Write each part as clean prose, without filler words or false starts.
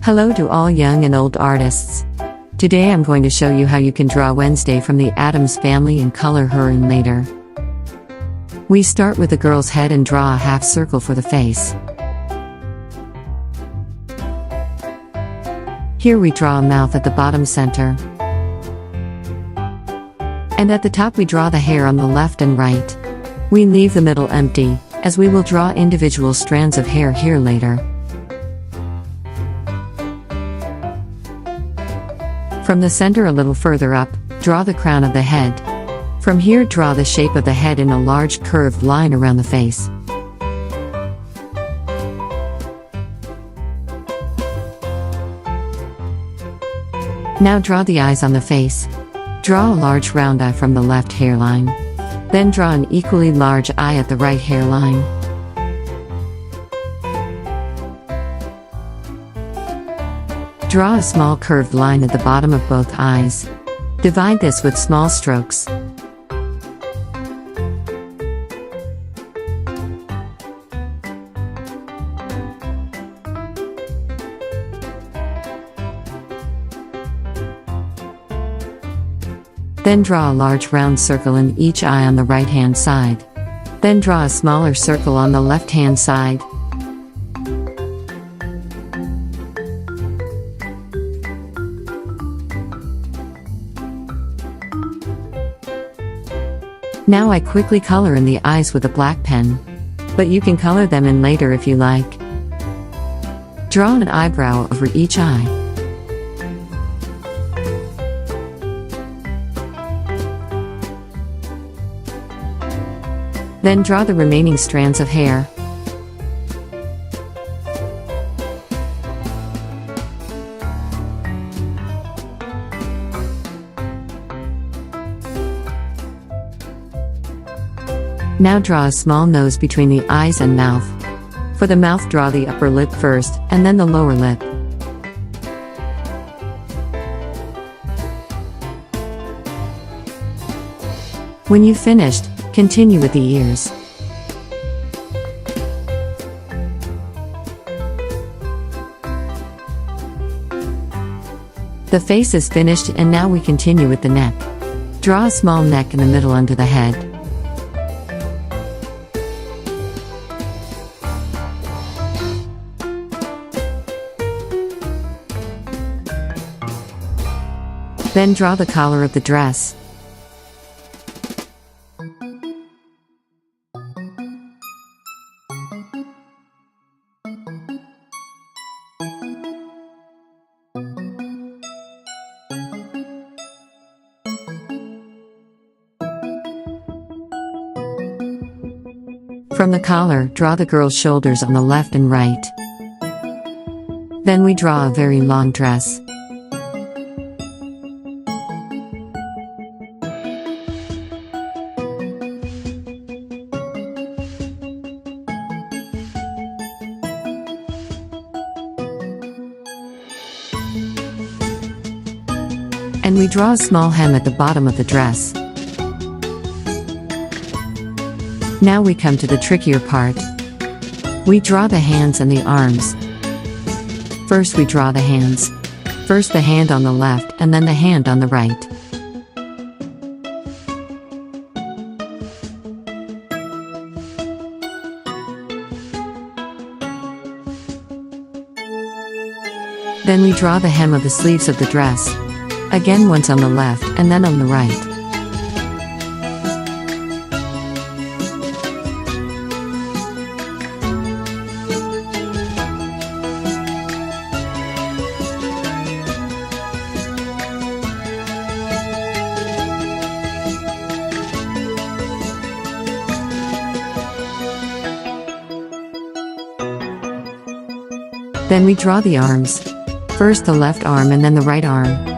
Hello to all young and old artists. Today I'm going to show you how you can draw Wednesday from the Addams family and color her in later. We start with the girl's head and draw a half circle for the face. Here we draw a mouth at the bottom center. And at the top we draw the hair on the left and right. We leave the middle empty, as we will draw individual strands of hair here later. From the center a little further up, draw the crown of the head. From here draw the shape of the head in a large curved line around the face. Now draw the eyes on the face. Draw a large round eye from the left hairline. Then draw an equally large eye at the right hairline. Draw a small curved line at the bottom of both eyes. Divide this with small strokes. Then draw a large round circle in each eye on the right-hand side. Then draw a smaller circle on the left-hand side. Now I quickly color in the eyes with a black pen. But you can color them in later if you like. Draw an eyebrow over each eye. Then draw the remaining strands of hair. Now draw a small nose between the eyes and mouth. For the mouth draw the upper lip first, and then the lower lip. When you've finished, continue with the ears. The face is finished and now we continue with the neck. Draw a small neck in the middle under the head. Then draw the collar of the dress. From the collar, draw the girl's shoulders on the left and right. Then we draw a very long dress. And we draw a small hem at the bottom of the dress. Now we come to the trickier part. We draw the hands and the arms. First we draw the hands. First the hand on the left and then the hand on the right. Then we draw the hem of the sleeves of the dress. Again once on the left and then on the right. Then we draw the arms. First the left arm and then the right arm.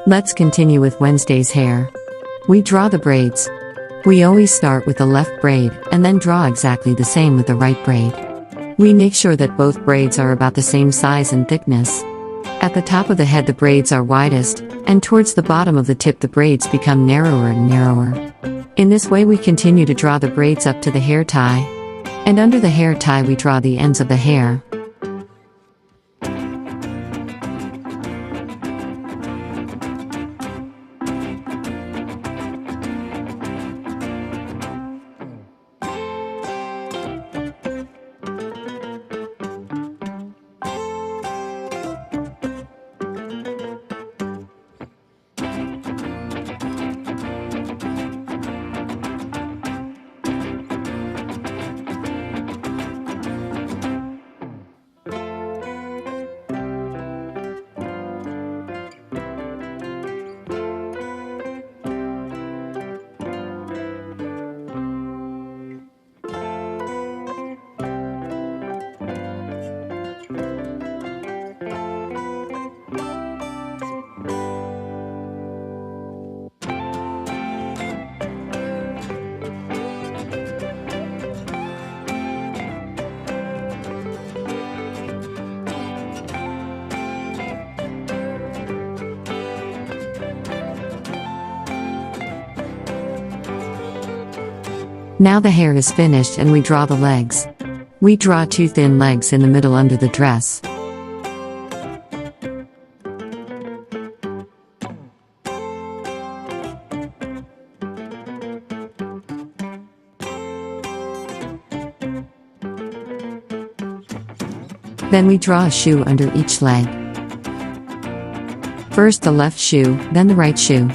Let's continue with Wednesday's hair. We draw the braids. We always start with the left braid and then draw exactly the same with the right braid. We make sure that both braids are about the same size and thickness. At the top of the head the braids are widest, and towards the bottom of the tip the braids become narrower and narrower. In this way we continue to draw the braids up to the hair tie. And under the hair tie we draw the ends of the hair. Now the hair is finished and we draw the legs. We draw 2 thin legs in the middle under the dress. Then we draw a shoe under each leg. First the left shoe, then the right shoe.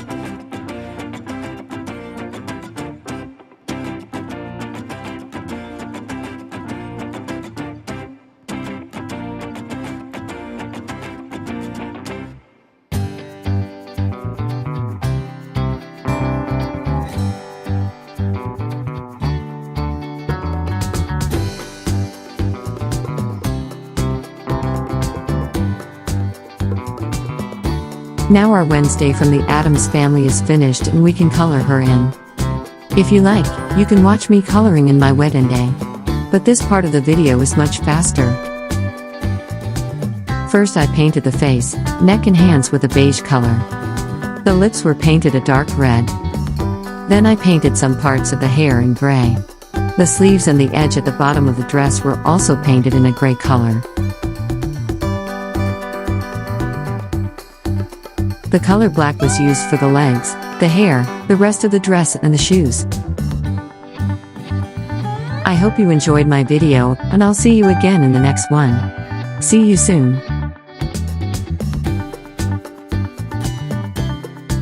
Now our Wednesday from the Addams family is finished and we can color her in. If you like, you can watch me coloring in my Wednesday. But this part of the video is much faster. First I painted the face, neck and hands with a beige color. The lips were painted a dark red. Then I painted some parts of the hair in gray. The sleeves and the edge at the bottom of the dress were also painted in a gray color. The color black was used for the legs, the hair, the rest of the dress and the shoes. I hope you enjoyed my video, and I'll see you again in the next one. See you soon.